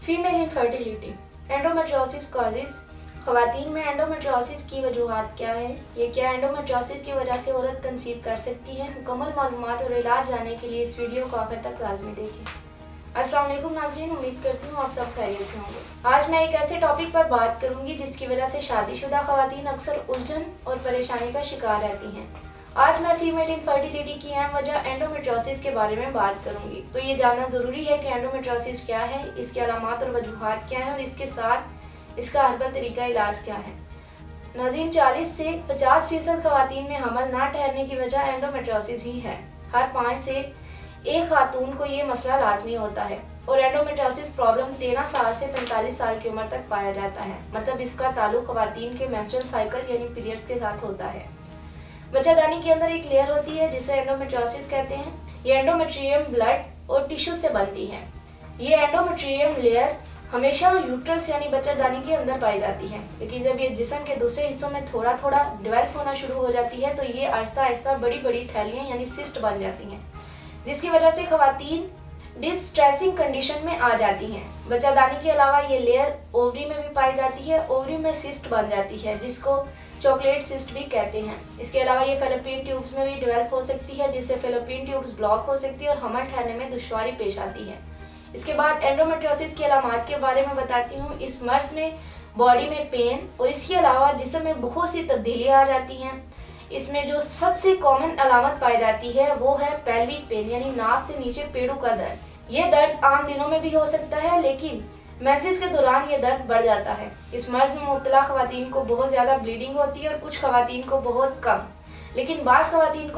Female infertility, endometriosis causes. ख़वातीन में endometriosis की वजूहात क्या है, ये क्या एंडोमेट्रियोसिस की वजह से औरत कंसीव कर सकती है। मुकम्मल मालूमात और इलाज जानने के लिए इस वीडियो को आखिर तक लाजमी देखें। अस्सलाम वालेकुम नाज़रीन, उम्मीद करती हूँ आप सब खैरियत से होंगे। आज मैं एक ऐसे टॉपिक पर बात करूँगी जिसकी वजह से शादीशुदा ख़वातीन अक्सर उलझन और परेशानी का शिकार रहती हैं। आज मैं फीमेल इनफर्टिलिटी की अहम वजह एंडोमेट्रियोसिस के बारे में बात करूंगी। तो ये जानना ज़रूरी है कि एंडोमेट्रियोसिस क्या है, इसके अलामात और वजूहात क्या हैं और इसके साथ इसका हर्बल तरीका इलाज क्या है। नाज़रीन, 40 से 50% ख़वातीन में हमल ना ठहरने की वजह एंडोमेट्रियोसिस ही है। हर 5 से एक खातून को ये मसला लाजमी होता है और एंडोमेट्रियोसिस प्रॉब्लम 13 साल से 45 साल की उम्र तक पाया जाता है। मतलब इसका ताल्लुक ख़वातीन के मेंस्ट्रुअल साइकिल यानी पीरियड्स के साथ होता है। बच्चादानी के अंदर एक लेयर होती है जिसे एंडोमेट्रियोसिस कहते हैं। ये एंडोमेट्रियम ब्लड और टिश्यू से बनती है। ये एंडोमेट्रियम लेयर हमेशा यूट्रस यानी बच्चादानी के अंदर पाई जाती है, लेकिन जब ये जिस्म के दूसरे हिस्सों में थोड़ा थोड़ा डेवलप होना शुरू हो जाती है तो ये आहिस्ता आहिस्ता बड़ी बड़ी थैलियाँ यानी सिस्ट बन जाती हैं, जिसकी वजह से ख़वातीन डिस्ट्रेसिंग कंडीशन में आ जाती हैं। बच्चादानी के अलावा ये लेयर ओवरी में भी पाई जाती है। ओवरी में सिस्ट बन जाती है जिसको चॉकलेट सिस्ट भी कहते हैं। इसके अलावा ये फेलोपियन ट्यूब्स में भी डेवलप हो सकती है, जिससे फेलोपियन ट्यूब्स ब्लॉक हो सकती है और हमल ठहरने में दुश्वारी पेश आती है। इसके बाद एंडोमेट्रियोसिस की अलामात के बारे में बताती हूँ। इस मर्ज में बॉडी में पेन और इसके अलावा जिस्म में बहुत सी तब्दीलियाँ आ जाती हैं। इसमें जो सबसे कॉमन अलामत पाई जाती है वो है पेल्विक पेन यानी नाक से नीचे पेड़ों का दर्द। ये दर्द आम दिनों में भी हो सकता है, लेकिन मेंसेस के दौरान ये दर्द बढ़ जाता है। इस मर्ज में मुब्तला ख़वातीन को बहुत ज़्यादा ब्लीडिंग होती है और कुछ ख़वातीन को बहुत कम, लेकिन बाज़ ख़वातीन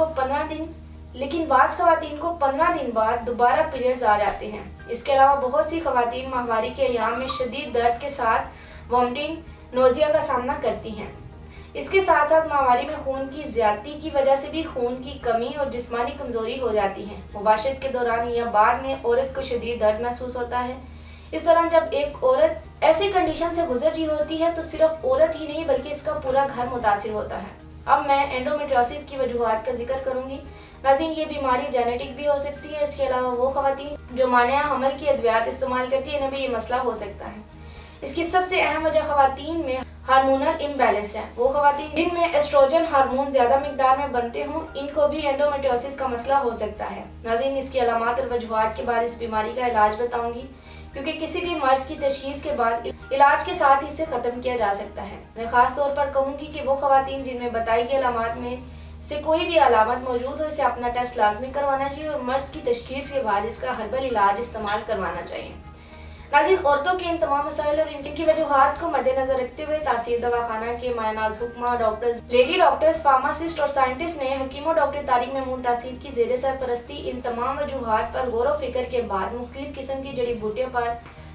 को 15 दिन बाद दोबारा पीरियड्स आ जाते हैं। इसके अलावा बहुत सी ख़वातीन माहवारी के अय्याम में शदीद दर्द के साथ वॉमिटिंग, नोज़िया का सामना करती हैं। इसके साथ साथ माहवारी में खून की ज़्यादती की वजह से भी खून की कमी और जिस्मानी कमज़ोरी हो जाती है। मुबाशरत के दौरान या बाद में औरत को शदीद दर्द महसूस होता है। इस दौरान जब एक औरत ऐसी कंडीशन से गुजर रही होती है तो सिर्फ औरत ही नहीं बल्कि इसका पूरा घर मुतासिर होता है। अब मैं एंडोमेट्रियोसिस की वजूहात का जिक्र करूंगी। नाज़रीन, ये बीमारी जेनेटिक भी हो सकती है। इसके अलावा वो ख़वातीन जो मानिया हमल की अद्वियात इस्तेमाल करती है इन्हें भी ये मसला हो सकता है। इसकी सबसे अहम वजह ख़वातीन में हार्मोनल इम्बैलेंस है। वो ख़वातीन जिनमें एस्ट्रोजन हार्मोन ज़्यादा मिकदार में बनते हों इनको भी एंडोमेट्रियोसिस का मसला हो सकता है। नाज़रीन, इसकी अलामात और वजूहात के बाद इस बीमारी का इलाज बताऊंगी, क्योंकि किसी भी मर्ज की तशखीस के बाद इलाज के साथ ही इसे ख़त्म किया जा सकता है। मैं ख़ास तौर पर कहूँगी कि वो ख़वातीन जिनमें बताई गई अलामात में से कोई भी अलामत मौजूद हो इसे अपना टेस्ट लाजमी करवाना चाहिए और मर्ज की तशखीस के बाद इसका हर्बल इलाज इस्तेमाल करवाना चाहिए। नाज़रीन, औरतों के इन तमाम मसाइल और इनकी वजूहात को मद्देनजर रखते हुए तासीर दवाखाना के मायनाज हुक्मा, डॉक्टर्स, लेडी डॉक्टर्स, फार्मासिस्ट और साइंटिस्ट ने हकीमों डॉक्टर तारिक महमूद तासीर की ज़ेरे सरपरस्ती इन तमाम वजूहात पर गौर व फिक्र के बाद मुख्तलिफ किस्म की जड़ी बूटियों पर,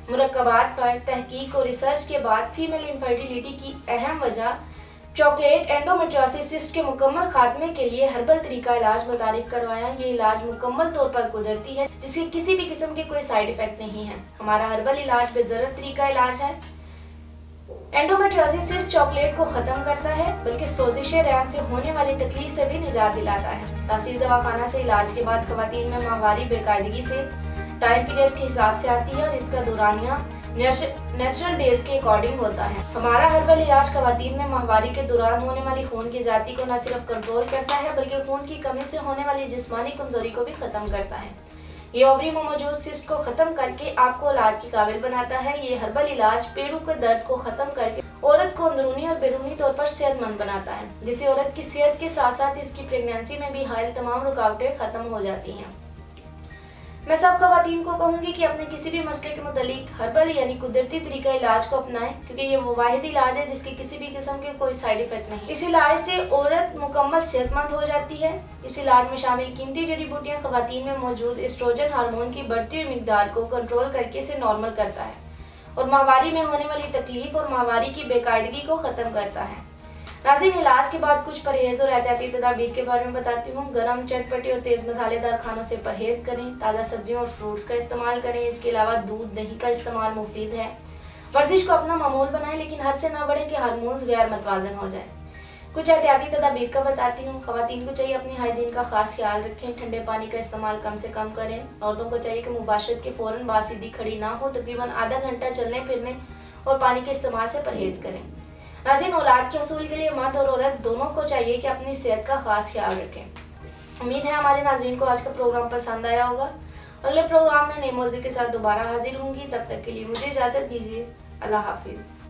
मुरक्कबात पर तहकीक और रिसर्च के बाद फीमेल इनफर्टिलिटी की अहम वजह चॉकलेट एंडोमेट्रियोसिस सिस्ट के मुकम्मल खात्मे के लिए हर्बल तरीका इलाज मुतारिफ करवाया। ये इलाज मुकम्मल तौर पर कुदरती है, जिसके किसी भी किस्म के कोई साइड इफेक्ट नहीं है। हमारा हर्बल इलाज बेज़रर तरीका इलाज है। एंडोमेट्रियोसिस सिस्ट चॉकलेट को ख़त्म करता है, बल्कि सोजिश रैन से होने वाली तकलीफ से भी निजात दिलाता है। तासीर दवाखाना से इलाज के बाद ख़वातीन में माहवारी बेकायदगी से टाइम पीरियड्स के हिसाब से आती है और इसका दौरानिया नेचुरल डेज के अकॉर्डिंग होता है। हमारा हर्बल इलाज ख़वातीन में माहवारी के दौरान होने वाली खून की ज़्यादती को न सिर्फ कंट्रोल करता है बल्कि खून की कमी से होने वाली जिस्मानी कमजोरी को भी ख़त्म करता है। ये ओवरी में मौजूद सिस्ट को ख़त्म करके आपको औलाद की काबिल बनाता है। ये हर्बल इलाज पेड़ों के दर्द को ख़त्म करके औरत को अंदरूनी और बैरूनी तौर पर सेहतमंद बनाता है, जिससे औरत की सेहत के साथ साथ इसकी प्रेगनेंसी में भी हायल तमाम रुकावटें ख़त्म हो जाती हैं। मैं सब ख़वातीन को कहूँगी कि अपने किसी भी मसले के मुतालिक हर्बल यानी कुदरती तरीका इलाज को अपनाएं, क्योंकि ये वो वाहिद इलाज है जिसके किसी भी किस्म के कोई साइड इफेक्ट नहीं। इस इलाज से औरत मुकम्मल सेहतमंद हो जाती है। इस इलाज में शामिल कीमती जड़ी बूटियाँ ख़वातीन में मौजूद एस्ट्रोजन हार्मोन की बढ़ती हुई मिकदार को कंट्रोल करके इसे नॉर्मल करता है और माहवारी में होने वाली तकलीफ और माहवारी की बेकायदगी को ख़त्म करता है। नाज़रीन, इलाज के बाद कुछ परहेज और एहतियाती तदाबीर के बारे में बताती हूँ। गरम, चटपटी और तेज़ मसालेदार खानों से परहेज करें। ताज़ा सब्जियों और फ्रूट्स का इस्तेमाल करें। इसके अलावा दूध, दही का इस्तेमाल मुफीद है। वर्जिश को अपना मामूल बनाएं, लेकिन हद से ना बढ़े कि हार्मोन्स गैर मतवाजन हो जाए। कुछ एहतियाती तदाबीर का बताती हूँ। ख़वातीन को चाहिए अपनी हाइजीन का खास ख्याल रखें, ठंडे पानी का इस्तेमाल कम से कम करें। औरतों को चाहिए कि मुबाशरत के फ़ौरन बाद सीधी खड़ी ना हो, तकरीबन आधा घंटा चलने फिरने और पानी के इस्तेमाल से परहेज करें। नाज़रीन, औलाद के हसूल के लिए मर्द और औरत दोनों को चाहिए कि अपनी सेहत का खास ख्याल रखें। उम्मीद है हमारे नाज़रीन को आज का प्रोग्राम पसंद आया होगा। अगले प्रोग्राम में नए मौजू के साथ दोबारा हाजिर होंगी। तब तक के लिए मुझे इजाज़त दीजिए। अल्लाह हाफिज़।